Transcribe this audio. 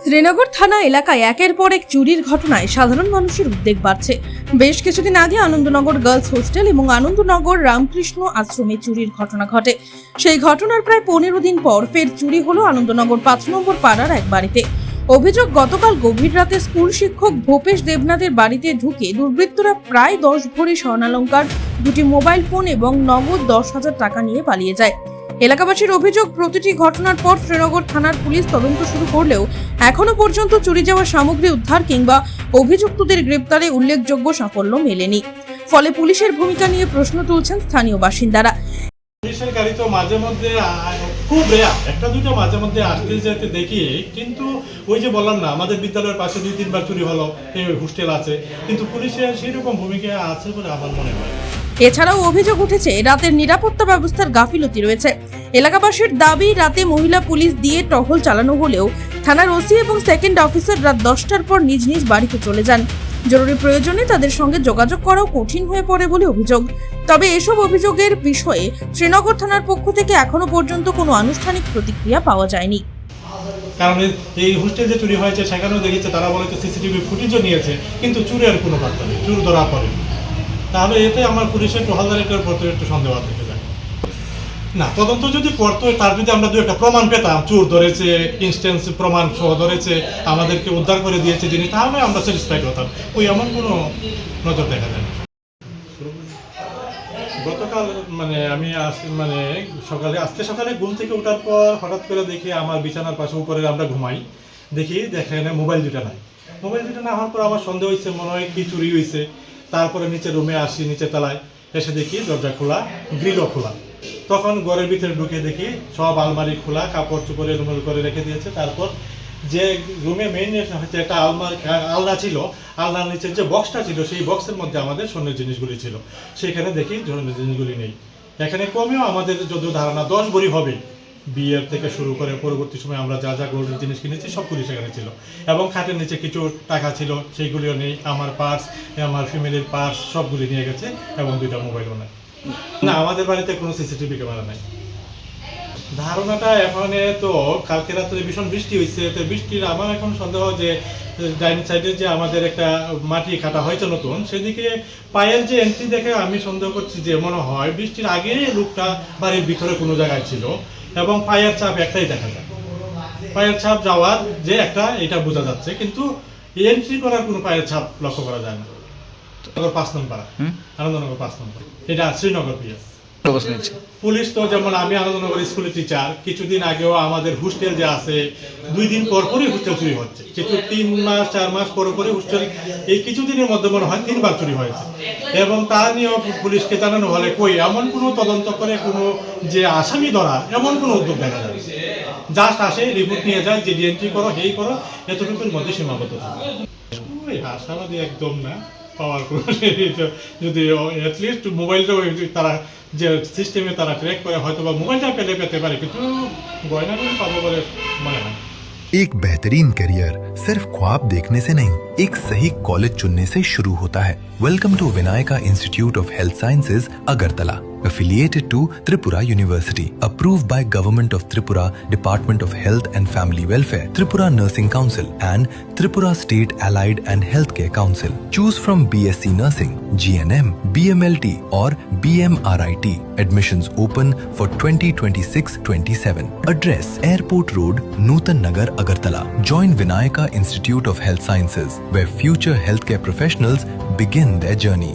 শ্রীনগর থানা এলাকায় একের পর এক চুরির ঘটনায় সাধারণ মানুষের উদ্বেগ বাড়ছে। বেশ কিছুদিন আগে আনন্দনগর গার্লস হোস্টেল এবং আনন্দনগর রামকৃষ্ণ আশ্রমে চুরির ঘটনা ঘটে। সেই ঘটনার প্রায় 15 দিন পর ফের চুরি হলো আনন্দনগর 5 নম্বর পাড়ার এক বাড়িতে। অভিযোগ, গতকাল গভীর রাতে স্কুল শিক্ষক ভূপেশ দেবনাথের বাড়িতে ঢুকে দুর্বৃত্তরা প্রায় 10 ভরি স্বর্ণালংকার, 2টি মোবাইল ফোন এবং নগদ 10,000 টাকা নিয়ে পালিয়ে যায়। এলাকাবাসীর অভিযোগ, প্রতিটি ঘটনার পর শ্রীনগর থানার পুলিশ তদন্ত শুরু করলেও এখনো পর্যন্ত চুরি যাওয়া সামগ্রী উদ্ধার কিংবা অভিযুক্তদের গ্রেপ্তারে উল্লেখযোগ্য সাফল্য মেলেনি। ফলে পুলিশের ভূমিকা নিয়ে প্রশ্ন তুলছেন স্থানীয় বাসিন্দারা। পুলিশের গাড়ি তো মাঝে মধ্যে খুব রেয়ার, একটা দুটো মাঝে মধ্যে আসতে যেতে দেখি, কিন্তু ওই যে বললাম না, আমাদের বিদ্যালয়ের পাশে 2-3 বার চুরি হলো, এই হোস্টেল আছে, কিন্তু পুলিশের সেরকম ভূমিকা আছে বলে আমার মনে হয়। এছাড়াও অভিযোগ উঠেছে রাতের নিরাপত্তা ব্যবস্থার গাফিলতি রয়েছে। এলাকাবাসীর দাবি, রাতে মহিলা পুলিশ দিয়ে টহল চালানো হলেও থানার ওসি এবং সেকেন্ড অফিসার রাত 10টার পর নিজ নিজ বাড়িতে চলে যান। জরুরি প্রয়োজনে তাদের সঙ্গে যোগাযোগ করাও কঠিন হয়ে পড়ে বলে অভিযোগ। তবে এসব অভিযোগের বিষয়ে শ্রীনগর থানার পক্ষ থেকে এখনো পর্যন্ত কোনো আনুষ্ঠানিক প্রতিক্রিয়া পাওয়া যায়নি। কারণ এই হোস্টেল যে চুরি হয়েছে সেখানেও দেখেছে, তারা বলে যে সিসিটিভি ফুটেজও নিয়েছে, কিন্তু চুরির কোনো বার্তা নেই, চুর ধরা পড়ে। তাহলে এতে আমার পুলিশের টহলদারির প্রতি একটু সন্দেহ থেকে যায়। না, তদন্ত যদি করতো, তার যদি আমরা 2 একটা প্রমাণ পেতাম, চোর ধরেছে, ইনস্ট্যান্স প্রমাণ সহ ধরেছে, আমাদেরকে উদ্ধার করে দিয়েছে যিনি, তাহলে আমরা স্যাটিসফাইড হতাম। ওই এমন কোনো নজর দেখা যায় না। গতকাল আমি আজকে সকালে ঘুম থেকে ওঠার পর হঠাৎ করে দেখি আমার বিছানার পাশে উপরে আমরা ঘুমাই, দেখি এখানে মোবাইল 2টা নাই। মোবাইল 2টা না হওয়ার পর আমার সন্দেহ হয়েছে, মনে হয় কি চুরি হয়েছে। তারপরে নিচে রুমে আসি, নিচে তলায় এসে দেখি দরজা খোলা, গ্রিলও খোলা। তখন ঘরের ভিতরে ঢুকে দেখি সব আলমারি খোলা, কাপড় চোপড়ে রুমেল করে রেখে দিয়েছে। তারপর যে রুমে মেইন হচ্ছে একটা আলনা ছিল, আলনার নিচের যে বক্সটা ছিল, সেই বক্সের মধ্যে আমাদের স্বর্ণের জিনিসগুলি ছিল। সেখানে দেখি স্বর্ণের জিনিসগুলি নেই। এখানে কমেও আমাদের যদিও ধারণা 10 ভরি হবে। বিয়ের থেকে শুরু করে পরবর্তী সময় আমরা যা যা গোল্ডের জিনিস কিনেছি সবগুলি সেখানে ছিল, এবং খাটের নিচে কিছু টাকা ছিল, সেইগুলিও নেই। আমার পার্স, আমার ফ্যামিলির পার্স সবগুলি নিয়ে গেছে, এবং 2টা মোবাইলও নেই। না, আমাদের বাড়িতে কোনো সিসিটিভি ক্যামেরা নাই। ধারণাটা এখন তো কালকে রাত্রে ভীষণ বৃষ্টি হয়েছে, তো বৃষ্টির আমার এখন সন্দেহ যে ডাইনিং সাইডে যে আমাদের একটা মাটি কাটা হয়েছে নতুন, সেদিকে পায়ের যে এন্ট্রি দেখে আমি সন্দেহ করছি যে মনে হয় বৃষ্টির আগে লোকটা বাড়ির ভিতরে কোনো জায়গায় ছিল, এবং পায়ের ছাপ একটাই দেখা যায়। পায়ের ছাপ যাওয়ার যে একটা, এটা বোঝা যাচ্ছে, কিন্তু এন্ট্রি করার কোনো পায়ের ছাপ লক্ষ্য করা যায় না। 5 নম্বর আনন্দনগর 5 নম্বর, এটা শ্রীনগর পিএস। পুলিশ তো যেমন, আমি আনন্দনগর স্কুলের টিচার, কিছুদিন আগেও আমাদের হোস্টেল যে আছে, 2 দিন পর পরই হোস্টেল চুরি হচ্ছে, কিছু 3 মাস 4 মাস পর পরই হোস্টেল, এই কিছুদিনের মধ্যে মনে হয় 3 বার চুরি হয়েছে। এবং তা নিয়েও পুলিশকে জানানো হলে কই এমন কোনো তদন্ত করে কোনো যে আসামি ধরা, এমন কোনো উদ্যোগ দেখা যায়। জাস্ট আসে, রিপোর্ট নিয়ে যায় যে এন্ট্রি করো, এই করো, এতটুকুর মধ্যে সীমাবদ্ধ থাকে। ওই আশাবাদী একদম না পাওয়ার কোনো, যদি অ্যাটলিস্ট মোবাইলটা তারা যে সিস্টেমে তারা ট্র্যাক করে, হয়তো বা মোবাইলটা পেতে পারে, কিন্তু গয়নাগুলো পাবো বলে মনে হয়। एक बेहतरीन करियर सिर्फ ख्वाब देखने से नहीं, एक सही कॉलेज चुनने से शुरू होता है। Welcome to Vinayaka institute of health sciences, Agartala, affiliated to Tripura University, approved by Government of Tripura, Department of Health and Family Welfare, Tripura Nursing Council and Tripura State Allied and Healthcare Council. Choose from BSc Nursing, GNM, BMLT or BMRIT. Admissions open for 2026-27. Address: Airport Road, Nutan Nagar, Agartala. Join Vinayaka Institute of Health Sciences, where future healthcare professionals begin their journey.